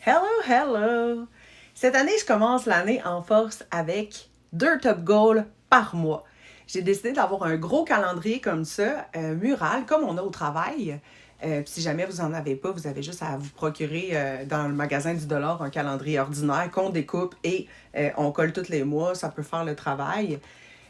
Hello, hello! Cette année, je commence l'année en force avec 2 top goals par mois. J'ai décidé d'avoir un gros calendrier comme ça, mural, comme on a au travail. Si jamais vous n'en avez pas, vous avez juste à vous procurer dans le magasin du dollar un calendrier ordinaire qu'on découpe et on colle tous les mois. Ça peut faire le travail.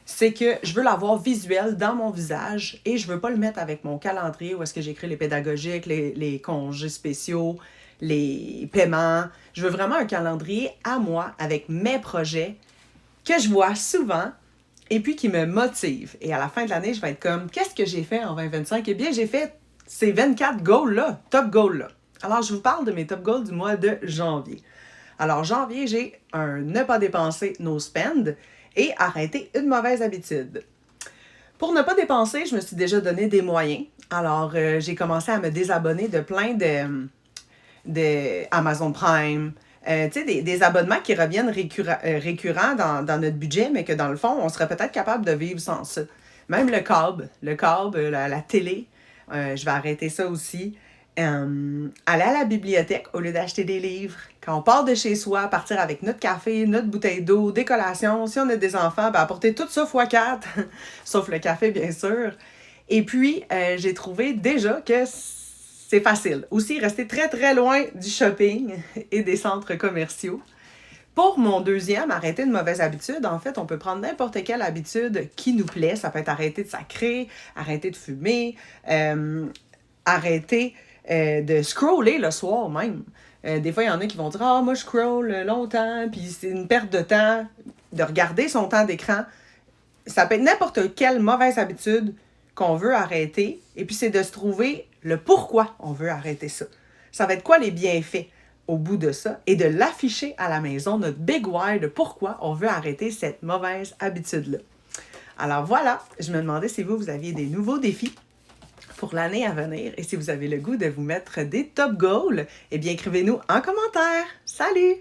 C'est que je veux l'avoir visuel dans mon visage et je veux pas le mettre avec mon calendrier où est-ce que j'écris les pédagogiques, les congés spéciaux, les paiements. Je veux vraiment un calendrier à moi avec mes projets que je vois souvent et puis qui me motive. Et à la fin de l'année, je vais être comme, qu'est-ce que j'ai fait en 2025? Eh bien, j'ai fait ces 24 goals-là, top goals-là. Alors, je vous parle de mes top goals du mois de janvier. Alors, janvier, j'ai un ne pas dépenser, no spend et arrêter une mauvaise habitude. Pour ne pas dépenser, je me suis déjà donné des moyens. Alors, j'ai commencé à me désabonner de plein de Amazon Prime, tu sais, des abonnements qui reviennent récurrents dans notre budget, mais que dans le fond, on serait peut-être capable de vivre sans ça. Même le câble, la télé, je vais arrêter ça aussi. Aller à la bibliothèque au lieu d'acheter des livres. Quand on part de chez soi, partir avec notre café, notre bouteille d'eau, des collations. Si on a des enfants, ben apporter tout ça x 4, sauf le café, bien sûr. Et puis, j'ai trouvé déjà que c'est facile. Aussi, rester très, très loin du shopping et des centres commerciaux. Pour mon deuxième, arrêter une mauvaise habitude, en fait, on peut prendre n'importe quelle habitude qui nous plaît. Ça peut être arrêter de sacrer, arrêter de fumer, arrêter de scroller le soir même. Des fois, il y en a qui vont dire « Ah, moi, je scroll longtemps, puis c'est une perte de temps de regarder son temps d'écran. » Ça peut être n'importe quelle mauvaise habitude qu'on veut arrêter, et puis c'est de se trouver le pourquoi on veut arrêter ça. Ça va être quoi les bienfaits au bout de ça, et de l'afficher à la maison, notre big why de pourquoi on veut arrêter cette mauvaise habitude-là. Alors voilà, je me demandais si vous aviez des nouveaux défis pour l'année à venir, et si vous avez le goût de vous mettre des top goals, eh bien écrivez-nous en commentaire. Salut!